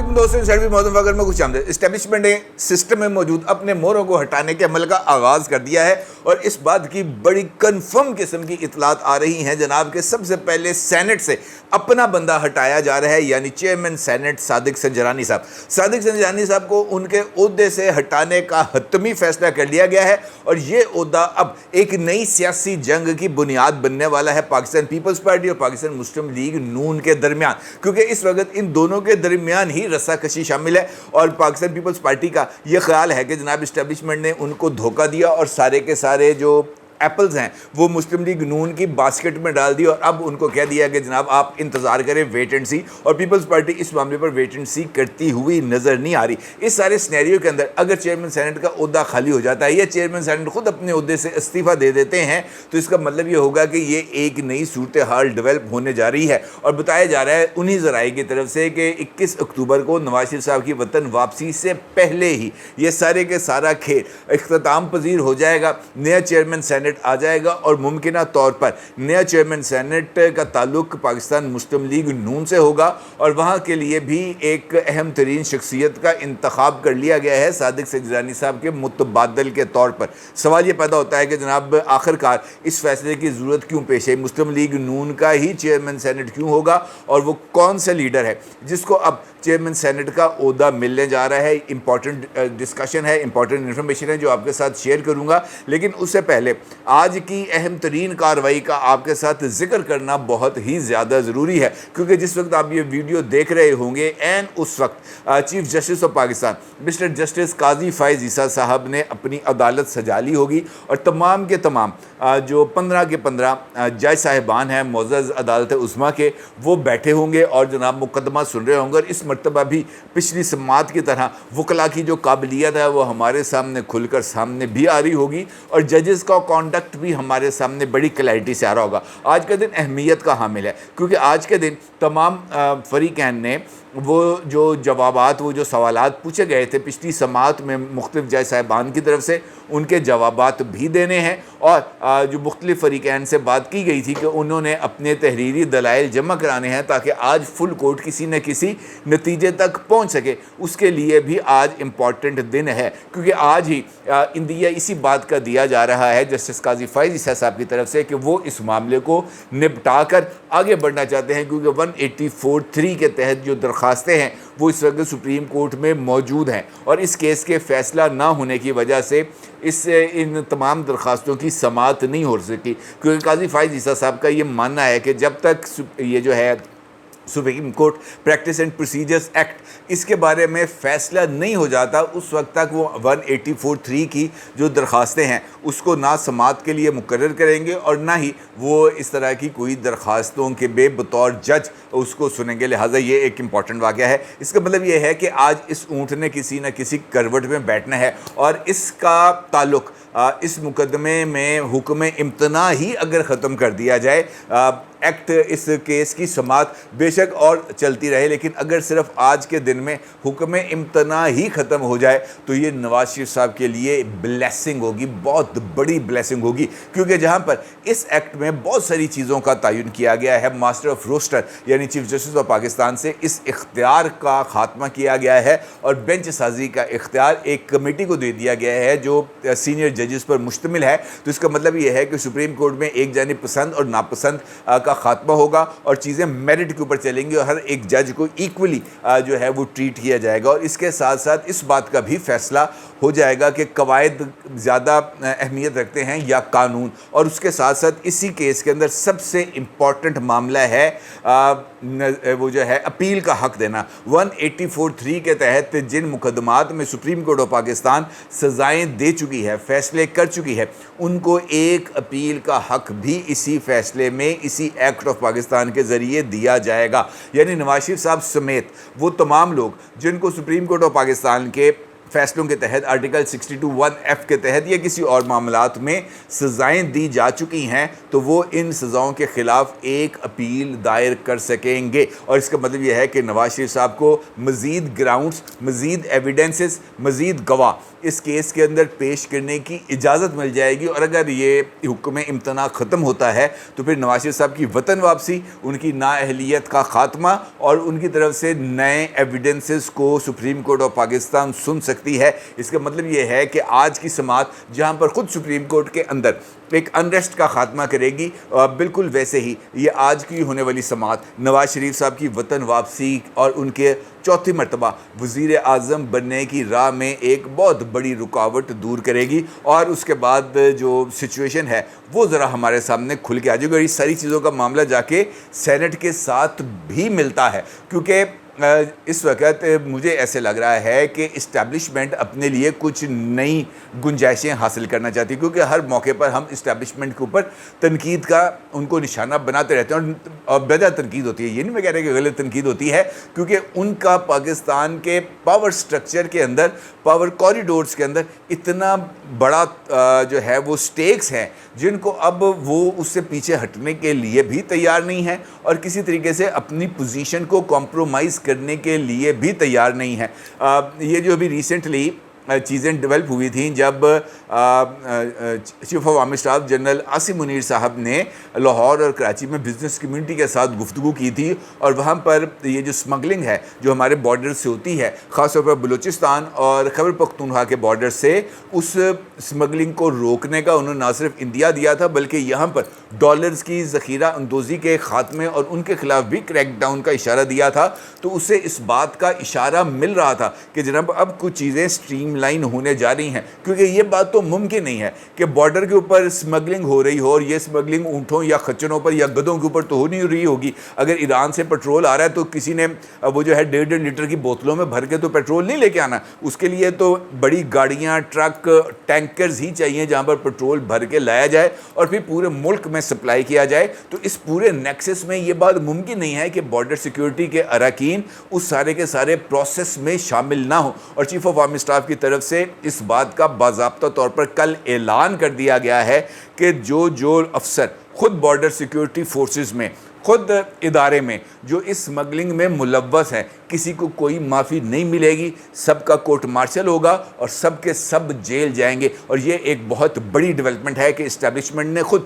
दोस्तों सैलवी मौजूद वगैरह में कुछ आमदे इस्टेब्लिशमेंट ने सिस्टम में मौजूद अपने मोहरों को हटाने के अमल का आगाज़ कर दिया है और इस बात की बड़ी कन्फर्म किस्म की इतलात आ रही हैं जनाब के सबसे पहले सेनेट से अपना बंदा हटाया जा रहा है, यानी चेयरमैन सेनेट सादिक संजरानी साहब। सादिक संजरानी साहब को उनके ओहदे से हटाने का हतमी फैसला कर लिया गया है और ये ओहदा अब एक नई सियासी जंग की बुनियाद बनने वाला है पाकिस्तान पीपल्स पार्टी और पाकिस्तान मुस्लिम लीग नून के दरमियान, क्योंकि इस वक्त इन दोनों के दरमियान ही रस्साकशी शामिल है और पाकिस्तान पीपल्स पार्टी का ये ख्याल है कि जनाब इस्टेब्लिशमेंट ने उनको धोखा दिया और सारे के सारे जो एप्पल्स हैं वो मुस्लिम लीग नून की बास्केट में डाल दी और अब उनको कह दिया कि जनाब आप इंतज़ार करें, वेट एंड सी। और पीपल्स पार्टी इस मामले पर वेट एंड सी करती हुई नज़र नहीं आ रही। इस सारे सिनेरियो के अंदर अगर चेयरमैन सेनेट का ओहदा खाली हो जाता है या चेयरमैन सेनेट खुद अपने ओहदे से इस्तीफ़ा दे देते हैं तो इसका मतलब ये होगा कि ये एक नई सूरत हाल डेवलप होने जा रही है। और बताया जा रहा है उन्हीं ज़राए की तरफ से कि 21 अक्टूबर को नवाज शरीफ साहब की वतन वापसी से पहले ही ये सारे के सारा खेल इख्तिताम पजीर हो जाएगा, नया चेयरमैन सेनेट आ जाएगा और मुमकिना तौर पर नया चेयरमैन सेनेट का ताल्लुक पाकिस्तान मुस्लिम लीग नून से होगा और वहाँ के लिए भी एक अहम तरीन शख्सियत का इंतखाब कर लिया गया है सादिक संजरानी साहब के मुतबादल के तौर पर। सवाल ये पैदा होता है कि जनाब आखिरकार इस फैसले की ज़रूरत क्यों पेश है, मुस्लिम लीग नून का ही चेयरमैन सेनेट क्यों होगा और वो कौन सा लीडर है जिसको अब चेयरमैन सेनेट का ओहदा मिलने जा रहा है। इंपॉर्टेंट डिस्कशन है, इंपॉर्टेंट इन्फॉर्मेशन है जो आपके साथ शेयर करूंगा, लेकिन उससे पहले आज की अहम तरीन कार्रवाई का आपके साथ जिक्र करना बहुत ही ज़्यादा ज़रूरी है, क्योंकि जिस वक्त आप ये वीडियो देख रहे होंगे एंड उस वक्त chief justice of Pakistan mister justice Qazi Faez Isa sahab ने अपनी अदालत सजा ली होगी और तमाम के तमाम जो 15 के 15 जज साहिबान हैं मोअज़्ज़ज़ अदालत उस्मा के, वो बैठे होंगे और जनाब मुकदमा सुन रहे होंगे। और इस मरतबा भी पिछली समात की तरह वकला की जो काबिलियत है वो हमारे सामने खुलकर सामने भी आ रही होगी और जजेस का कॉन्डक्ट भी हमारे सामने बड़ी क्लैरिटी से आ रहा होगा। आज का दिन अहमियत का हामिल है क्योंकि आज के दिन तमाम फरीकैन ने वो जो जवाबात, वो जो सवालात पूछे गए थे पिछली समात में मुख्तलिफ जज साहिबान की तरफ से, उनके जवाबात भी देने हैं और जो मुख्तलिफ फरीकैन से बात की गई थी कि उन्होंने अपने तहरीरी दलाइल जमा कराने हैं ताकि आज फुल कोर्ट किसी न किसी नतीजे तक पहुंच सके, उसके लिए भी आज इम्पॉर्टेंट दिन है क्योंकि आज ही इंदिया इसी बात का दिया जा रहा है जस्टिस काजी फायज़ ईसा साहब की तरफ से कि वो इस मामले को निपटा कर आगे बढ़ना चाहते हैं, क्योंकि 184(3) के तहत जो दरखास्तें हैं वो इस वक्त सुप्रीम कोर्ट में मौजूद हैं और इस केस के फ़ैसला ना होने की वजह से इन तमाम दरखास्तों की समाअत नहीं हो सकी, क्योंकि काजी फायज़ ईसा साहब का ये मानना है कि जब तक ये जो है supreme court practice and procedures act इसके बारे में फ़ैसला नहीं हो जाता उस वक्त तक वो 184(3) की जो दरखास्तें हैं उसको ना समाअत के लिए मुकर्रर करेंगे और ना ही वो इस तरह की कोई दरखास्तों के बतौर जज उसको सुनेंगे। लिहाजा ये एक इम्पॉर्टेंट वाक़या है। इसका मतलब ये है कि आज इस ऊँट ने किसी न किसी करवट में बैठना है और इसका ताल्लुक़ इस मुकदमे में हुक्म इम्तना ही अगर ख़त्म कर दिया जाए, एक्ट इस केस की समाअत बेशक और चलती रहे, लेकिन अगर सिर्फ आज के दिन में हुक्म इम्तना ही ख़त्म हो जाए तो ये नवाज शरीफ साहब के लिए ब्लेसिंग होगी, बहुत बड़ी ब्लेसिंग होगी, क्योंकि जहाँ पर इस एक्ट में बहुत सारी चीज़ों का तयन किया गया है। मास्टर ऑफ रोस्टर यानी चीफ जस्टिस ऑफ पाकिस्तान से इस इख्तियार का ख़ात्मा किया गया है और बेंच साजी का इख्तियार एक कमेटी को दे दिया गया है जो सीनियर जजेस पर मुश्तमिल है। तो इसका मतलब ये है कि सुप्रीम कोर्ट में एक जानिब पसंद और नापसंद का खात्मा होगा और चीज़ें मेरिट के ऊपर चलेंगी और हर एक जज को इक्वली जो है वो ट्रीट किया जाएगा। और इसके साथ साथ इस बात का भी फैसला हो जाएगा कि कवायद ज़्यादा अहमियत रखते हैं या कानून। और उसके साथ साथ इसी केस के अंदर सबसे इम्पॉर्टेंट मामला है वो जो है अपील का हक़ देना। 184(3) के तहत जिन मुकदमात में सुप्रीम कोर्ट ऑफ पाकिस्तान सज़ाएँ दे चुकी है, फ़ैसले कर चुकी है, उनको एक अपील का हक़ भी इसी फ़ैसले में इसी एक्ट ऑफ पाकिस्तान के ज़रिए दिया जाएगा। यानी नवाज शरीफ साहब समेत वो तमाम लोग जिनको सुप्रीम कोर्ट ऑफ पाकिस्तान के فیصلوں کے تحت آرٹیکل 62(1)(f) کے تحت یا کسی اور معاملات میں سزائیں دی جا چکی ہیں تو وہ ان سزاؤں کے خلاف ایک اپیل دائر کر سکیں گے، اور اس کا مطلب یہ ہے کہ نواز شریف صاحب کو مزید گراؤنڈز، مزید ایویڈنسز، مزید گواہ اس کیس کے اندر پیش کرنے کی اجازت مل جائے گی، اور اگر یہ حکم امتناع ختم ہوتا ہے تو پھر نواز شریف صاحب کی وطن واپسی، ان کی نااہلیت کا خاتمہ اور ان کی طرف سے نئے ایویڈنسز کو سپریم کورٹ آف پاکستان سن سکتی ہے۔ اس کا مطلب یہ ہے کہ آج کی سماعت جہاں پر خود سپریم کورٹ کے اندر ایک انریسٹ کا خاتمہ کرے گی، بالکل ویسے ہی یہ آج کی ہونے والی سماعت نواز شریف صاحب کی وطن واپسی اور ان کے چوتھی مرتبہ وزیر اعظم بننے کی راہ میں ایک بہت بڑی رکاوٹ دور کرے گی، اور اس کے بعد جو سچویشن ہے وہ ذرا ہمارے سامنے کھل کے آ جائے گی، اور یہ ساری چیزوں کا معاملہ جا کے سینٹ کے ساتھ بھی ملتا ہے، کیونکہ اس وقت مجھے ایسے لگ رہا ہے کہ اسٹیبلشمنٹ اپنے لیے کچھ نئی گنجائشیں حاصل کرنا چاہتی ہے، کیونکہ ہر موقع پر ہم اسٹیبلشمنٹ کے اوپر تنقید کا ان کو نشانہ بناتے رہتے ہیں، اور بجا تنقید ہوتی ہے، یہ نہیں میں کہہ رہا کہ غلط تنقید ہوتی ہے، کیونکہ ان کا پاکستان کے پاور سٹرکچر کے اندر، پاور کوریڈورز کے اندر اتنا بڑا جو ہے وہ سٹیکس ہیں جن کو اب وہ اس سے پیچھے ہٹنے کے لیے بھی تیار نہیں ہیں، اور کسی طریقے سے اپنی پوزیشن کو کمپرومائز کرنے کے لیے بھی تیار نہیں ہے۔ یہ جو ابھی ریسنٹلی چیزیں ڈیولپ ہوئی تھیں جب chief of army staff general Asim Munir صاحب نے لاہور اور کراچی میں بزنس کمیونٹی کے ساتھ گفتگو کی تھی، اور وہاں پر یہ جو سمگلنگ ہے جو ہمارے بارڈر سے ہوتی ہے، خاص طور پر بلوچستان اور خیبر پختونخوا کے بارڈر سے، اس سمگلنگ کو روکنے کا انہوں نے نہ صرف اندیا دیا تھا بلکہ یہاں پر ڈالرز کی ذخیرہ اندوزی کے خاتمے اور ان کے خلاف بھی کریک ڈاؤن کا اشارہ دیا تھا، تو اسے اس بات کا اشارہ مل رہا تھا کہ جناب اب کچھ چیزیں سٹریم لائن ہونے جا رہی ہیں، کیونکہ یہ بات تو ممکن نہیں ہے کہ بارڈر کے اوپر سمگلنگ ہو رہی ہو، اور یہ سمگلنگ اونٹوں یا خچروں پر یا گدھوں کے اوپر تو ہو نہیں رہی ہوگی۔ اگر ایران سے پیٹرول آ رہا ہے تو کسی نے وہ جو ہے 1.5 لیٹر کی بوتلوں میں بھر کے تو پیٹرول نہیں لے کے آنا، اس کے لیے تو بڑی گاڑیاں، ٹرک، ٹینکرز ہی چاہیے جہاں پر پیٹرول بھر کے لایا جائے اور پھر پورے ملک میں سپلائی کیا جائے۔ تو اس پورے نیکسس میں یہ بات ممکن نہیں ہے کہ بارڈر سیکیورٹی کے اراکین اس سارے کے سارے پروسیس میں شامل نہ ہوں، اور چیف آف آرمی اسٹاف کی طرف سے اس بات کا باضابطہ طور پر کل اعلان کر دیا گیا ہے کہ جو افسر خود بارڈر سیکیورٹی فورسز میں، خود ادارے میں جو اس سمگلنگ میں ملوث ہیں، کسی کو کوئی معافی نہیں ملے گی، سب کا کورٹ مارشل ہوگا اور سب کے سب جیل جائیں گے۔ اور یہ ایک بہت بڑی ڈیولپمنٹ ہے کہ اسٹیبلشمنٹ نے خود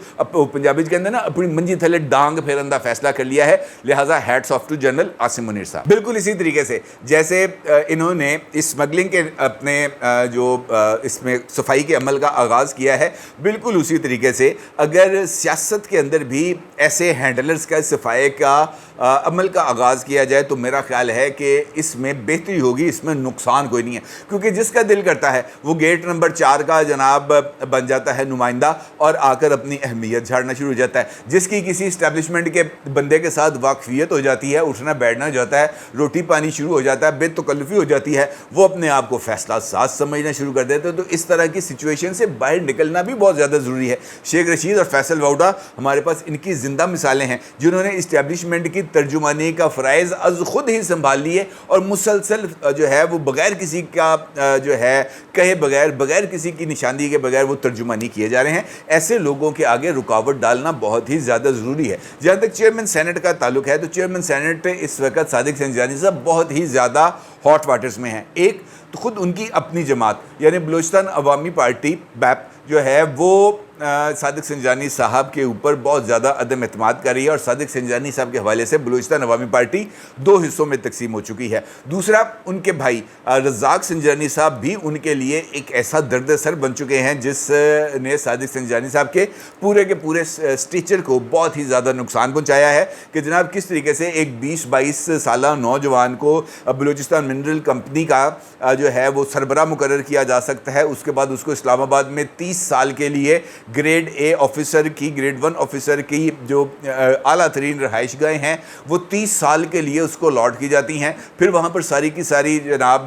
پنجابی کے اندر نا اپنی منجی تھلے ڈانگ پھیرندہ فیصلہ کر لیا ہے، لہٰذا hats of two general Asim Munir صاحب۔ بالکل اسی طریقے سے جیسے انہوں نے اس سمگلنگ کے اپنے جو اس میں صفائی کے عمل کا آغاز کیا ہے، بالکل اسی طریقے سے اگر سیاست کے اندر بھی ایسے ہینڈلرز کا صفائی کا عمل کا آغاز کیا جائے تو میرا خیال ہے کہ اس میں بہتری ہوگی، اس میں نقصان کوئی نہیں ہے، کیونکہ جس کا دل کرتا ہے وہ گیٹ نمبر 4 کا جناب بن جاتا ہے نمائندہ اور آ کر اپنی اہمیت جھاڑنا شروع ہو جاتا ہے۔ جس کی کسی اسٹیبلشمنٹ کے بندے کے ساتھ واقفیت ہو جاتی ہے، اٹھنا بیٹھنا ہو جاتا ہے، روٹی پانی شروع ہو جاتا ہے، بے تکلفی ہو جاتی ہے، وہ اپنے آپ کو فیصلہ ساز سمجھنا شروع کر دیتے ہیں۔ تو اس طرح کی سچویشن سے باہر نکلنا بھی بہت زیادہ ضروری ہے۔ شیخ رشید اور فیصل واؤڈا ہمارے پاس ان کی زندہ مثالیں ہیں جنہوں نے اسٹیبلشمنٹ کی ترجمانی کا فرائض از خود ہی سنبھال لیے اور مسلسل جو ہے وہ بغیر کسی کا جو ہے کہے بغیر کسی کی نشاندہی کے بغیر وہ ترجمانی کیے جا رہے ہیں۔ ایسے لوگوں کے آگے رکاوٹ ڈالنا بہت ہی زیادہ ضروری ہے۔ جہاں تک چیئرمین سینٹ کا تعلق ہے تو چیئرمین سینٹ اس وقت صادق سنجانی صاحب بہت ہی زیادہ ہاٹ واٹرز میں ہیں۔ ایک تو خود ان کی اپنی جماعت یعنی بلوچستان عوامی پارٹی بیپ جو ہے وہ صادق سنجانی صاحب کے اوپر بہت زیادہ عدم اعتماد کر رہی ہے، اور صادق سنجانی صاحب کے حوالے سے بلوچستان عوامی پارٹی 2 حصوں میں تقسیم ہو چکی ہے۔ دوسرا، ان کے بھائی رزاق سنجانی صاحب بھی ان کے لیے ایک ایسا درد سر بن چکے ہیں جس نے صادق سنجانی صاحب کے پورے سٹیچر کو بہت ہی زیادہ نقصان پہنچایا ہے کہ جناب کس طریقے سے ایک 20-22 سالہ نوجوان کو بلوچستان منرل کمپنی کا جو ہے وہ سربراہ مقرر کیا جا سکتا ہے، اس کے بعد اس کو اسلام آباد میں 30 سال کے لیے ग्रेड ए ऑफिसर की, ग्रेड 1 ऑफिसर की जो आला तरीन रहाइश गाहें हैं वो 30 साल के लिए उसको अलॉट की जाती हैं। फिर वहाँ पर सारी की सारी जनाब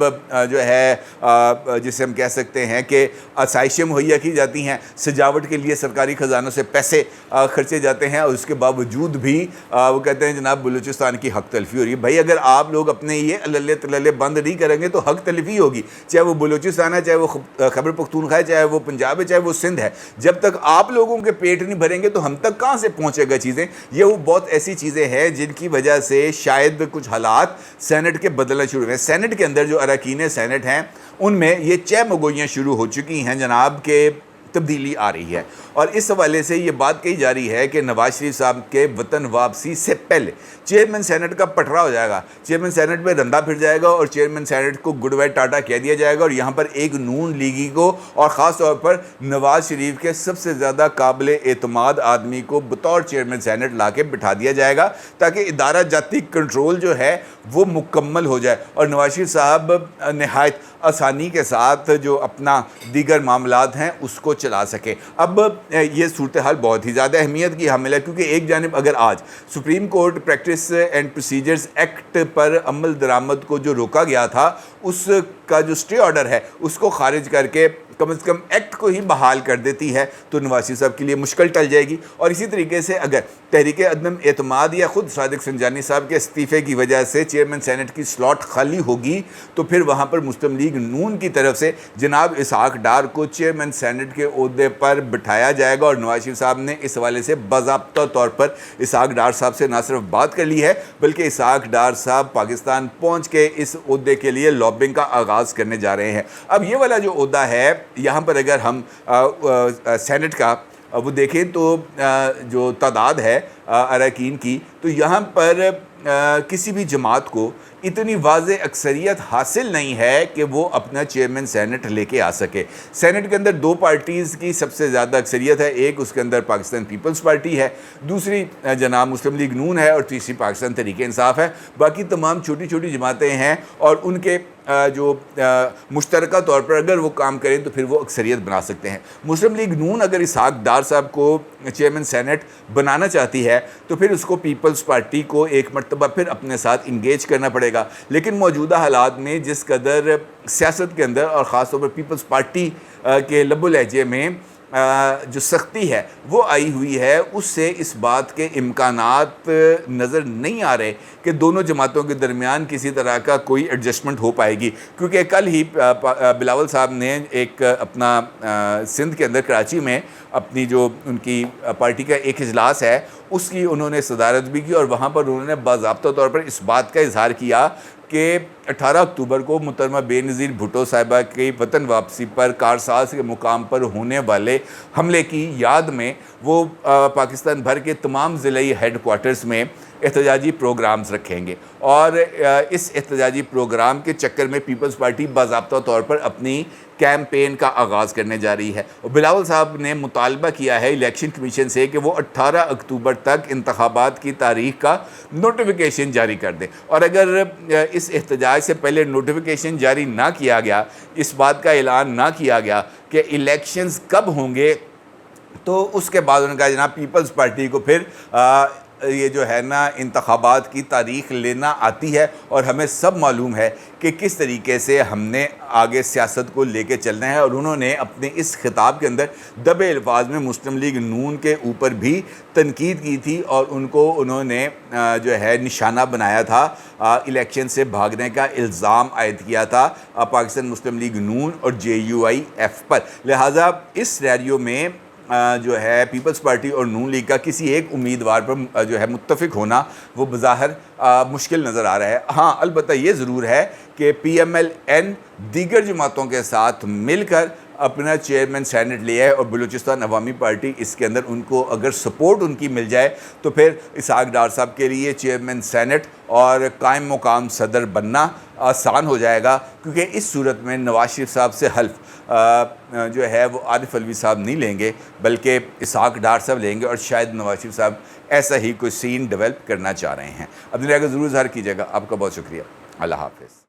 जो है जिसे हम कह सकते हैं कि आसाइशें मुहैया की जाती हैं, सजावट के लिए सरकारी ख़जानों से पैसे खर्चे जाते हैं, और उसके बावजूद भी वो कहते हैं जनाब बलूचिस्तान की हक तलफी हो रही है। भाई अगर आप लोग अपने ये अल्ले तल्ले बंद नहीं करेंगे तो हक तलफी होगी, चाहे वो बलूचिस्तान है, चाहे वो खैबर पख्तूनख्वा है, चाहे वो पंजाब है, चाहे वो सिंध है। जब तक आप लोगों के पेट नहीं भरेंगे तो हम तक कहाँ से पहुँचेगा चीज़ें। ये वो बहुत ऐसी चीज़ें हैं जिनकी वजह से शायद कुछ हालात सेनेट के बदलना शुरू हुए। सेनेट के अंदर जो अरकान सेनेट हैं उनमें ये चहमगोइयाँ शुरू हो चुकी हैं जनाब के तब्दीली आ रही है, और इस हवाले से ये बात कही जा रही है कि नवाज शरीफ साहब के वतन वापसी से पहले चेयरमैन सेनेट का पटरा हो जाएगा, चेयरमैन सेनेट में रंधा फिर जाएगा और चेयरमैन सेनेट को गुड बाय टाटा कह दिया जाएगा, और यहाँ पर एक नून लीगी को और ख़ास तौर पर नवाज शरीफ के सबसे ज़्यादा काबिल एतमाद आदमी को बतौर चेयरमैन सेनेट ला के बिठा दिया जाएगा, ताकि इदारा जाती कंट्रोल जो है वो मुकम्मल हो जाए और नवाज शरीफ साहब नहायत आसानी के साथ जो अपना दीगर मामलात हैं उसको चला सके। अब ये सूरत हाल बहुत ही ज़्यादा अहमियत की हामिल है, क्योंकि एक जानिब अगर आज supreme court practice and procedures act पर अमल दरामद को जो रोका गया था उसका जो स्टे ऑर्डर है उसको खारिज करके कम से कम एक्ट को ही बहाल कर देती है, तो नवाज शरीफ साहब के लिए मुश्किल टल जाएगी। और इसी तरीके से अगर तहरीक अदम एतमाद या ख़ुद सादिक संजानी साहब के इस्तीफ़े की वजह से चेयरमैन सेनेट की स्लॉट खाली होगी तो फिर वहाँ पर मुस्लिम लीग नून की तरफ से जनाब इसहाक डार को चेयरमैन सेनेट के ओहदे पर बिठाया जाएगा, और नवाज शरीफ साहब ने इस हवाले से बाज़ाब्ता तौर पर इसहाक डार साहब से ना सिर्फ बात कर ली है बल्कि इसहाक डार साहब पाकिस्तान पहुँच के इस ओहदे के लिए लॉबिंग का आगाज़ करने जा रहे हैं। अब ये वाला जो ओहदा है यहाँ पर अगर हम सेनेट का वो देखें तो जो तादाद है अरकान की, तो यहाँ पर किसी भी जमात को इतनी वाज़ेह अक्सरियत हासिल नहीं है कि वो अपना चेयरमैन सेनेट लेके आ सके। सेनेट के अंदर दो पार्टीज़ की सबसे ज़्यादा अक्सरियत है, एक उसके अंदर पाकिस्तान पीपल्स पार्टी है, दूसरी जनाब मुस्लिम लीग नून है, और तीसरी पाकिस्तान तहरीक इंसाफ है। बाकी तमाम छोटी छोटी जमातें हैं और उनके जो मुश्तरका तौर पर अगर वो काम करें तो फिर वो अक्सरियत बना सकते हैं। मुस्लिम लीग नून अगर इसहाक डार साहब को चेयरमैन सेनेट बनाना चाहती है तो फिर उसको पीपल्स पार्टी को एक मरतबा फिर अपने साथ इंगेज करना पड़ेगा, लेकिन मौजूदा हालात में जिस कदर सियासत के अंदर और ख़ास तौर पर पीपल्स पार्टी के लबो लहजे में जो सख्ती है वो आई हुई है, उससे इस बात के इम्कानात नज़र नहीं आ रहे कि दोनों जमातों के दरमियान किसी तरह का कोई एडजस्टमेंट हो पाएगी। क्योंकि कल ही बिलावल साहब ने एक अपना सिंध के अंदर कराची में अपनी जो उनकी पार्टी का एक इजलास है उसकी उन्होंने सदारत भी की, और वहाँ पर उन्होंने बाज़ाब्ता तौर पर इस बात का इजहार किया कि 18 अक्टूबर को मुहतरमा बेनज़ीर भुट्टो साहिबा की वतन वापसी पर कारसाज के मुकाम पर होने वाले हमले की याद में वो पाकिस्तान भर के तमाम ज़िलाई हेड क्वार्टर्स में एहतजाजी प्रोग्राम्स रखेंगे, और इस एहतजाजी प्रोग्राम के चक्कर में पीपल्स पार्टी बाज़ाब्ता तौर पर अपनी कैंपेन का आगाज़ करने जा रही है। और बिलावल साहब ने मुतालबा किया है इलेक्शन कमीशन से कि वो 18 अक्टूबर तक इंतखाबात की तारीख का नोटिफिकेशन जारी कर दें, और अगर इस एहतजाज से पहले नोटिफिकेशन जारी ना किया गया, इस बात का ऐलान ना किया गया कि इलेक्शंस कब होंगे, तो उसके बाद उन्होंने कहा जनाब पीपल्स पार्टी को फिर ये जो है ना इंतखाबात की तारीख़ लेना आती है, और हमें सब मालूम है कि किस तरीके से हमने आगे सियासत को लेके चलना है। और उन्होंने अपने इस खिताब के अंदर दबे अल्फाज में मुस्लिम लीग नून के ऊपर भी तनकीद की थी, और उनको उन्होंने जो है निशाना बनाया था, इलेक्शन से भागने का इल्ज़ाम आयद किया था पाकिस्तान मुस्लिम लीग नून और JUIF पर। लिहाजा इस सिनेरियो में जो है पीपल्स पार्टी और नून लीग का किसी एक उम्मीदवार पर जो है मुत्तफिक होना वो बज़ाहिर मुश्किल नज़र आ रहा है। हाँ, अलबत्ता ये ज़रूर है कि PMLN दीगर जमातों के साथ मिलकर अपना चेयरमैन सेनेट लिया है, और बलूचिस्तान अवामी पार्टी इसके अंदर उनको अगर सपोर्ट उनकी मिल जाए तो फिर इसहाक डार साहब के लिए चेयरमैन सेनेट और कायम मुकाम सदर बनना आसान हो जाएगा, क्योंकि इस सूरत में नवाज शरीफ साहब से हल्फ जो है वो आरिफ अलवी साहब नहीं लेंगे बल्कि इसहाक डार साहब लेंगे, और शायद नवाज शरीफ साहब ऐसा ही कोई सीन डेवलप करना चाह रहे हैं। अपनी राय का ज़रूर इज़हार कीजिएगा। आपका बहुत शुक्रिया। अल्लाह हाफ़िज़।